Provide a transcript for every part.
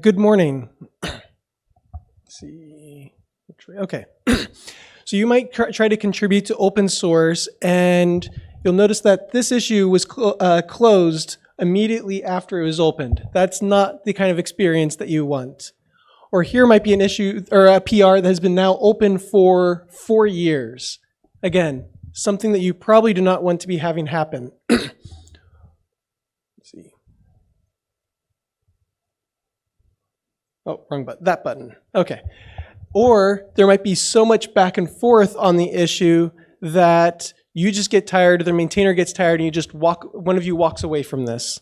Good morning. Let's see. Okay. So you might try to contribute to open source, and you'll notice that this issue was closed immediately after it was opened. That's not the kind of experience that you want. Or here might be an issue or a PR that has been now open for 4 years. Again, something that you probably do not want to be having happen. Let's see. Oh, wrong button. That button. Okay. Or there might be so much back and forth on the issue that you just get tired, or the maintainer gets tired, and you just one of you walks away from this.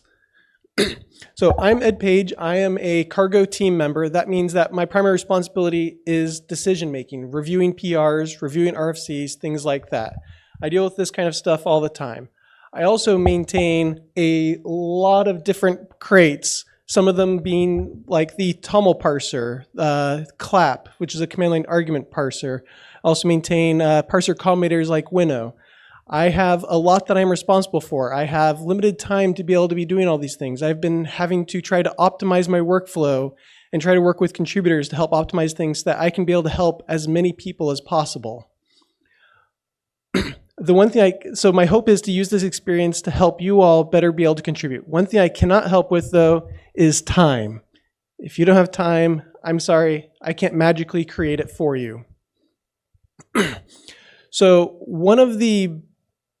So I'm Ed Page. I am a cargo team member. That means that my primary responsibility is decision making, reviewing PRs, reviewing RFCs, things like that. I deal with this kind of stuff all the time. I also maintain a lot of different crates, some of them being like the TOML parser, CLAP, which is a command line argument parser. I also maintain parser combinators like Winnow. I have a lot that I'm responsible for. I have limited time to be able to be doing all these things. I've been having to try to optimize my workflow and try to work with contributors to help optimize things so that I can be able to help as many people as possible. So my hope is to use this experience to help you all better be able to contribute. One thing I cannot help with, though, is time. If you don't have time, I'm sorry, I can't magically create it for you. So one of the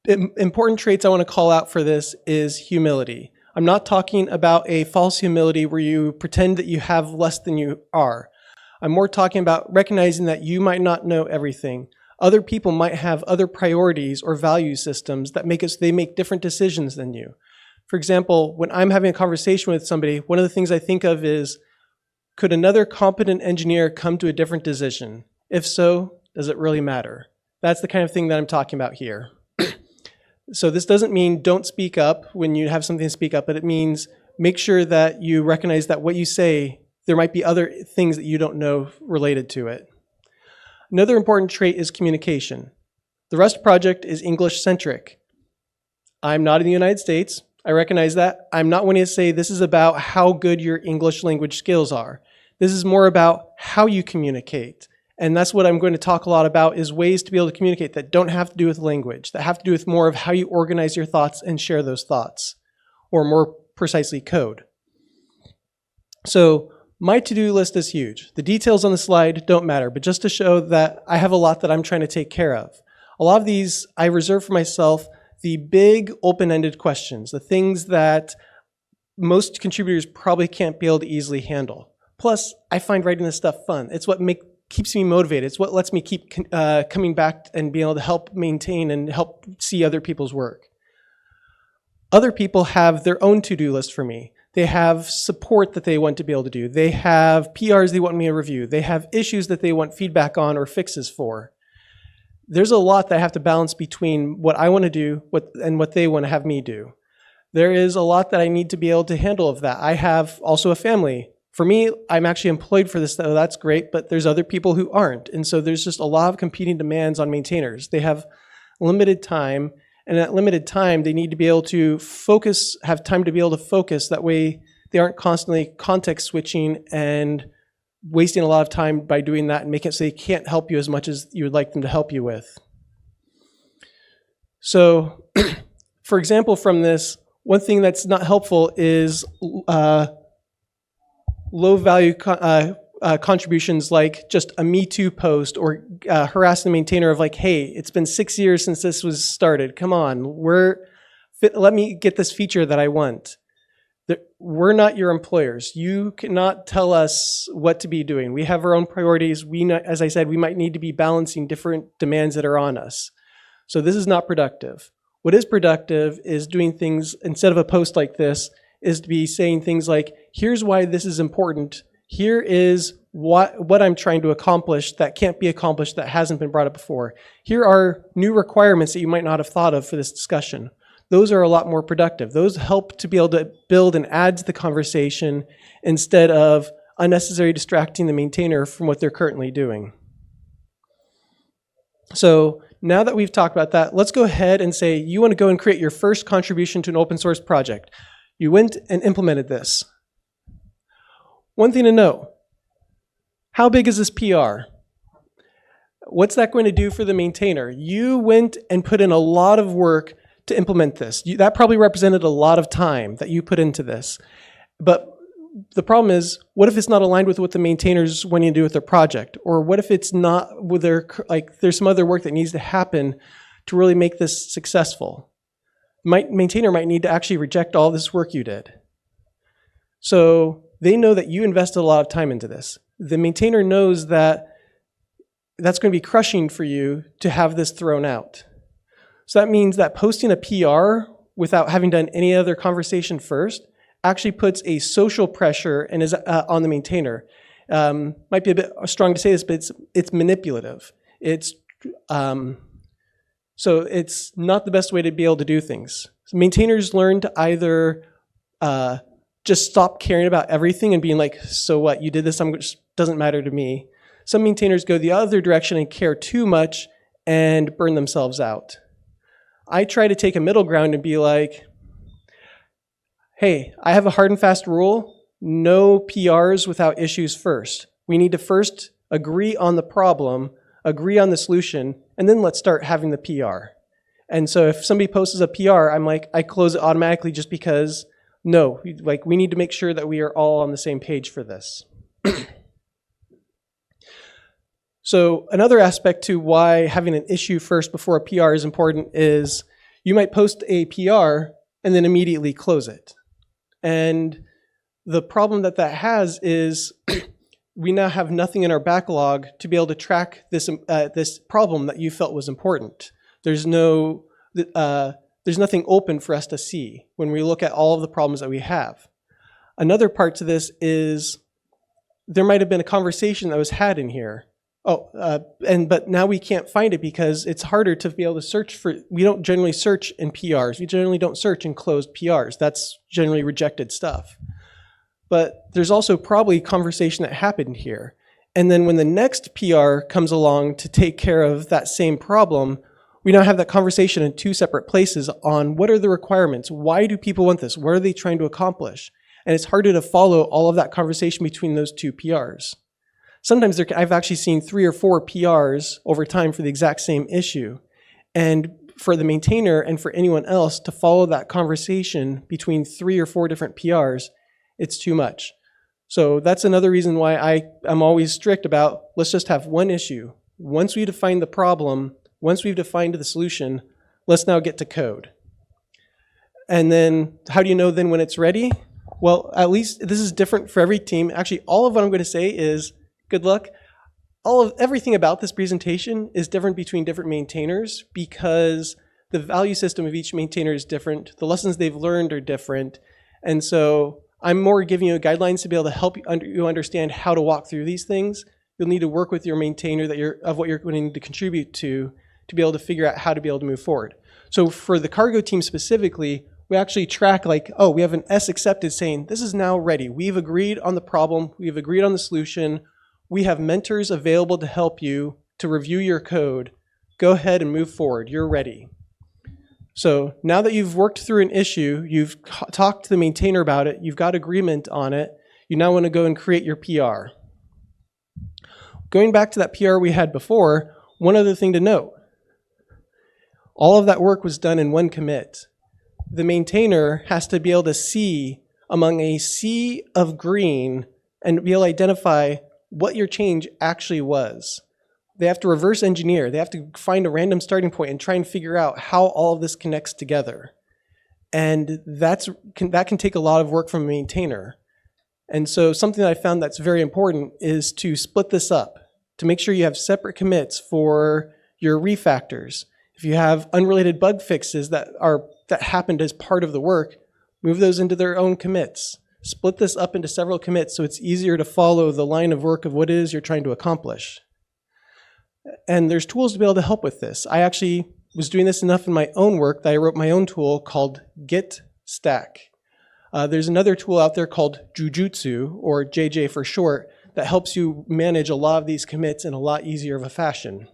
important traits I want to call out for this is humility. I'm not talking about a false humility where you pretend that you have less than you are. I'm more talking about recognizing that you might not know everything. Other people might have other priorities or value systems that they make different decisions than you. For example, when I'm having a conversation with somebody, one of the things I think of is, could another competent engineer come to a different decision? If so, does it really matter? That's the kind of thing that I'm talking about here. So this doesn't mean don't speak up when you have something to speak up, but it means make sure that you recognize that what you say, there might be other things that you don't know related to it. Another important trait is communication. The Rust project is English-centric. I'm not in the United States. I recognize that. I'm not wanting to say this is about how good your English language skills are. This is more about how you communicate. And that's what I'm going to talk a lot about, is ways to be able to communicate that don't have to do with language, that have to do with more of how you organize your thoughts and share those thoughts, or more precisely, code. So my to-do list is huge. The details on the slide don't matter, but just to show that I have a lot that I'm trying to take care of. A lot of these I reserve for myself the big open-ended questions, the things that most contributors probably can't be able to easily handle. Plus, I find writing this stuff fun. It's what keeps me motivated. It's what lets me keep coming back and being able to help maintain and help see other people's work. Other people have their own to-do list for me. They have support that they want to be able to do. They have PRs they want me to review. They have issues that they want feedback on or fixes for. There's a lot that I have to balance between what I want to do and what they want to have me do. There is a lot that I need to be able to handle of that. I have also a family. For me, I'm actually employed for this, so that's great, but there's other people who aren't. And so there's just a lot of competing demands on maintainers. They have limited time, and at limited time, they need to be able to focus, have time to be able to focus. That way, they aren't constantly context switching and wasting a lot of time by doing that and making it so they can't help you as much as you would like them to help you with. So, for example, from this, one thing that's not helpful is low-value contributions like just a Me Too post or harassing the maintainer of like, hey, it's been 6 years since this was started. Come on, let me get this feature that I want. We're not your employers. You cannot tell us what to be doing. We have our own priorities. As I said, we might need to be balancing different demands that are on us. So this is not productive. What is productive is doing things, instead of a post like this, is to be saying things like, here's why this is important. Here is what I'm trying to accomplish that can't be accomplished, that hasn't been brought up before. Here are new requirements that you might not have thought of for this discussion. Those are a lot more productive. Those help to be able to build and add to the conversation instead of unnecessarily distracting the maintainer from what they're currently doing. So now that we've talked about that, let's go ahead and say you want to go and create your first contribution to an open source project. You went and implemented this. One thing to know, how big is this PR? What's that going to do for the maintainer? You went and put in a lot of work to implement this. That probably represented a lot of time that you put into this. But the problem is, what if it's not aligned with what the maintainers want to do with their project? Or what if it's not with their, like, there's some other work that needs to happen to really make this successful? Maintainer might need to actually reject all this work you did. So they know that you invested a lot of time into this. The maintainer knows that that's going to be crushing for you to have this thrown out. So that means that posting a PR without having done any other conversation first actually puts a social pressure and is on the maintainer. Might be a bit strong to say this, but it's manipulative. So it's not the best way to be able to do things. So maintainers learn to either just stop caring about everything and being like, so what, you did this, it doesn't matter to me. Some maintainers go the other direction and care too much and burn themselves out. I try to take a middle ground and be like, hey, I have a hard and fast rule, no PRs without issues first. We need to first agree on the problem, agree on the solution, and then let's start having the PR. And so if somebody posts a PR, I'm like, I close it automatically just because, no, we need to make sure that we are all on the same page for this. So another aspect to why having an issue first before a PR is important is you might post a PR and then immediately close it. And the problem that has is we now have nothing in our backlog to be able to track this problem that you felt was important. There's nothing open for us to see when we look at all of the problems that we have. Another part to this is there might have been a conversation that was had in here. But now we can't find it because it's harder to be able to search for. We don't generally search in PRs. We generally don't search in closed PRs. That's generally rejected stuff. But there's also probably conversation that happened here. And then when the next PR comes along to take care of that same problem, we now have that conversation in two separate places on what are the requirements? Why do people want this? What are they trying to accomplish? And it's harder to follow all of that conversation between those two PRs. Sometimes I've actually seen 3 or 4 PRs over time for the exact same issue. And for the maintainer and for anyone else to follow that conversation between 3 or 4 different PRs, it's too much. So that's another reason why I'm always strict about, let's just have one issue. Once we define the problem, once we've defined the solution, let's now get to code. And then how do you know then when it's ready? Well, at least this is different for every team. Actually, all of what I'm going to say is good luck. Everything about this presentation is different between different maintainers because the value system of each maintainer is different. The lessons they've learned are different. And so I'm more giving you guidelines to be able to help you understand how to walk through these things. You'll need to work with your maintainer of what you're going to need to contribute to be able to figure out how to be able to move forward. So for the cargo team specifically, we actually track we have an S accepted saying, this is now ready. We've agreed on the problem. We've agreed on the solution. We have mentors available to help you to review your code. Go ahead and move forward. You're ready. So now that you've worked through an issue, you've talked to the maintainer about it, you've got agreement on it, you now want to go and create your PR. Going back to that PR we had before, one other thing to note. All of that work was done in one commit. The maintainer has to be able to see among a sea of green and be able to identify what your change actually was. They have to reverse engineer. They have to find a random starting point and try and figure out how all of this connects together. And that can take a lot of work from a maintainer. And so something that I found that's very important is to split this up, to make sure you have separate commits for your refactors. If you have unrelated bug fixes that happened as part of the work, move those into their own commits. Split this up into several commits so it's easier to follow the line of work of what it is you're trying to accomplish. And there's tools to be able to help with this. I actually was doing this enough in my own work that I wrote my own tool called Git Stack. There's another tool out there called Jujutsu, or JJ for short, that helps you manage a lot of these commits in a lot easier of a fashion.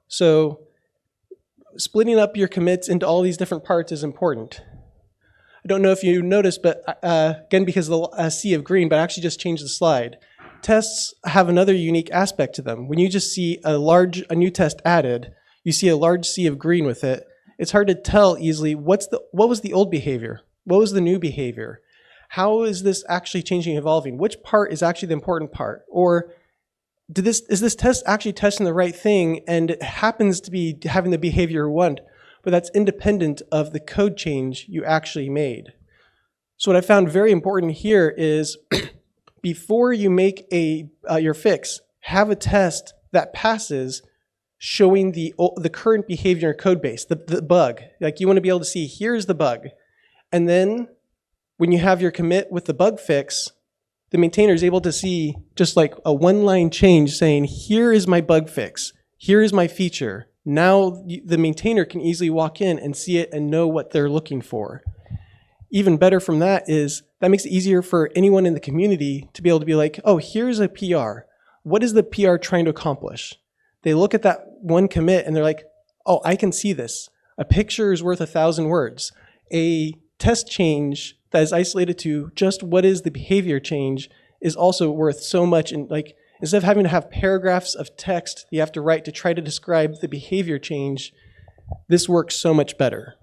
So splitting up your commits into all these different parts is important. I don't know if you noticed, but again, because of the sea of green, but I actually just changed the slide. Tests have another unique aspect to them. When you just see a new test added, you see a large sea of green with it, it's hard to tell easily what was the old behavior? What was the new behavior? How is this actually changing, evolving? Which part is actually the important part? Or is this test actually testing the right thing and it happens to be having the behavior you want, but that's independent of the code change you actually made? So what I found very important here is before you make your fix, have a test that passes showing the current behavior in your code base, the bug. Like you want to be able to see, here's the bug. And then when you have your commit with the bug fix, the maintainer is able to see just like a one-line change saying, here is my bug fix, here is my feature. Now the maintainer can easily walk in and see it and know what they're looking for. Even better from that is that makes it easier for anyone in the community to be able to be like, oh, here's a PR. What is the PR trying to accomplish? They look at that one commit and they're like, oh, I can see this. A picture is worth 1,000 words. A test change that is isolated to just what is the behavior change is also worth so much. And like, instead of having to have paragraphs of text you have to write to try to describe the behavior change, this works so much better.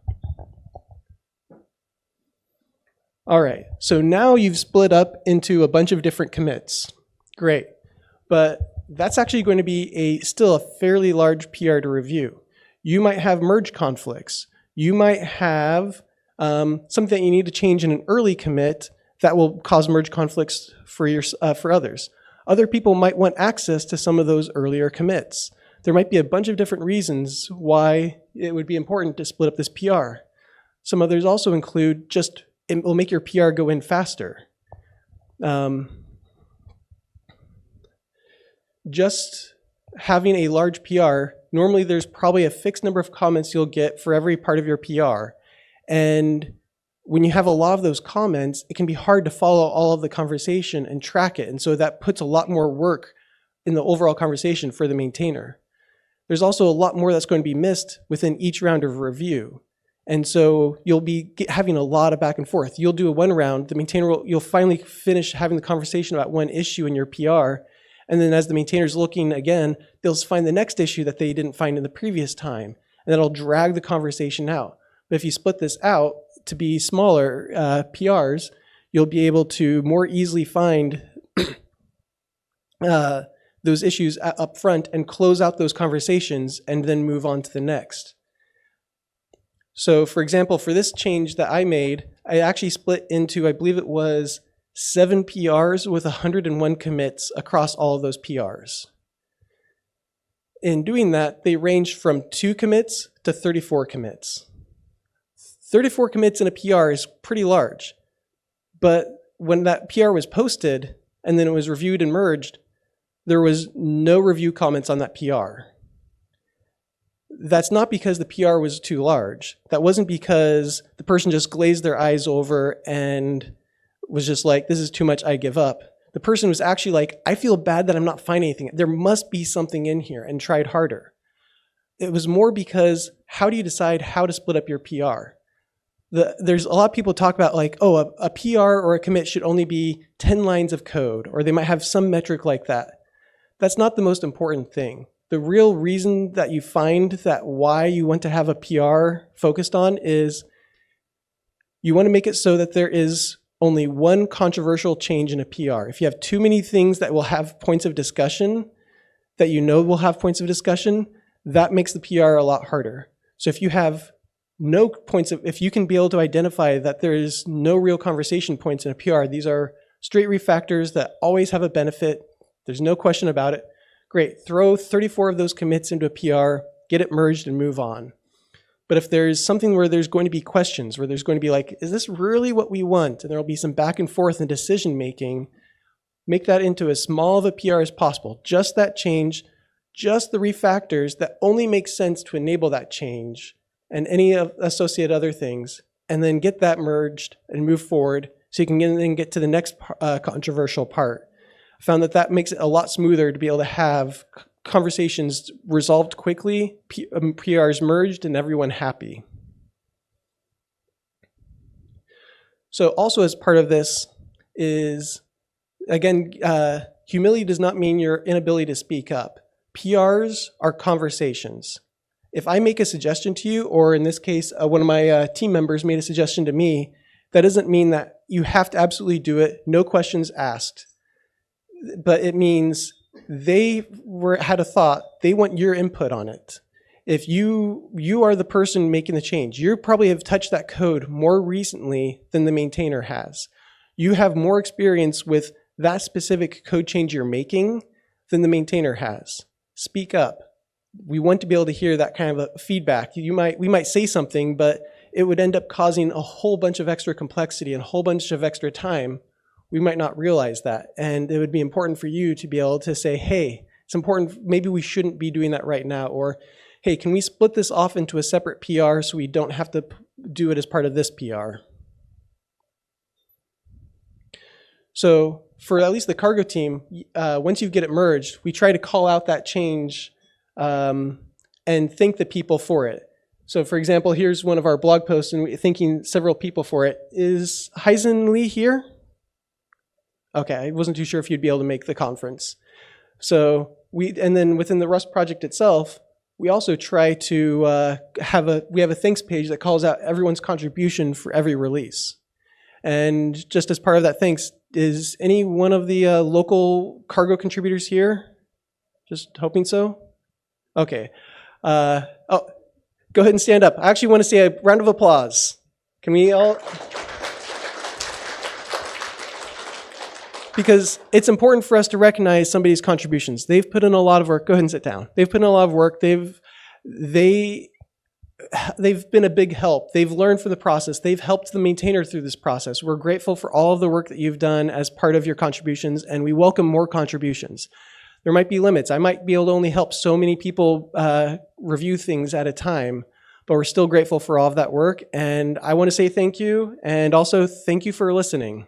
All right, so now you've split up into a bunch of different commits. Great, but that's actually going to be still a fairly large PR to review. You might have merge conflicts. You might have something that you need to change in an early commit that will cause merge conflicts for others. Other people might want access to some of those earlier commits. There might be a bunch of different reasons why it would be important to split up this PR. Some others also include just it will make your PR go in faster. Just having a large PR, normally there's probably a fixed number of comments you'll get for every part of your PR. And when you have a lot of those comments, it can be hard to follow all of the conversation and track it. And so that puts a lot more work in the overall conversation for the maintainer. There's also a lot more that's going to be missed within each round of review. And so you'll be having a lot of back and forth. You'll do a one round, the maintainer you'll finally finish having the conversation about one issue in your PR. And then as the maintainer's looking again, they'll find the next issue that they didn't find in the previous time. And that'll drag the conversation out. But if you split this out to be smaller PRs, you'll be able to more easily find those issues up front and close out those conversations and then move on to the next. So for example, for this change that I made, I actually split into, I believe it was 7 PRs with 101 commits across all of those PRs. In doing that, they ranged from 2 commits to 34 commits. 34 commits in a PR is pretty large. But when that PR was posted and then it was reviewed and merged, there was no review comments on that PR. That's not because the PR was too large. That wasn't because the person just glazed their eyes over and was just like, this is too much, I give up. The person was actually like, I feel bad that I'm not finding anything. There must be something in here, and tried harder. It was more because how do you decide how to split up your PR? There's a lot of people talk about like, oh, a PR or a commit should only be 10 lines of code, or they might have some metric like that. That's not the most important thing. The real reason that you find that why you want to have a PR focused on is you want to make it so that there is only one controversial change in a PR. If you have too many things that will have points of discussion, that you know will have points of discussion, that makes the PR a lot harder. So if you have no points of, if you can be able to identify that there is no real conversation points in a PR, these are straight refactors that always have a benefit, there's no question about it, great, throw 34 of those commits into a PR, get it merged and move on. But if there's something where there's going to be questions, where there's going to be like, is this really what we want? And there'll be some back and forth and decision making, make that into as small of a PR as possible. Just that change, just the refactors that only make sense to enable that change and any associated other things, and then get that merged and move forward so you can then get to the next controversial part. I found that that makes it a lot smoother to be able to have conversations resolved quickly, PRs merged, and everyone happy. So also as part of this is, again, humility does not mean your inability to speak up. PRs are conversations. If I make a suggestion to you, or in this case, one of my team members made a suggestion to me, that doesn't mean that you have to absolutely do it, no questions asked. But it means they had a thought, they want your input on it. If you are the person making the change, you probably have touched that code more recently than the maintainer has. You have more experience with that specific code change you're making than the maintainer has. Speak up. We want to be able to hear that kind of feedback. We might say something, but it would end up causing a whole bunch of extra complexity and a whole bunch of extra time. We might not realize that. And it would be important for you to be able to say, hey, it's important, maybe we shouldn't be doing that right now. Or, hey, can we split this off into a separate PR so we don't have to do it as part of this PR? So for at least the cargo team, once you get it merged, we try to call out that change and thank the people for it. So for example, here's one of our blog posts and we're thanking several people for it. Is Heisen Lee here? Okay, I wasn't too sure if you'd be able to make the conference. So and then within the Rust project itself, we also try to have a thanks page that calls out everyone's contribution for every release. And just as part of that thanks, is any one of the local cargo contributors here? Just hoping so? Okay. Oh, go ahead and stand up. I actually want to say a round of applause. Can we all? Because it's important for us to recognize somebody's contributions. They've put in a lot of work. Go ahead and sit down. They've put in a lot of work. They've been a big help. They've learned from the process. They've helped the maintainer through this process. We're grateful for all of the work that you've done as part of your contributions, and we welcome more contributions. There might be limits. I might be able to only help so many people review things at a time, but we're still grateful for all of that work. And I want to say thank you, and also thank you for listening.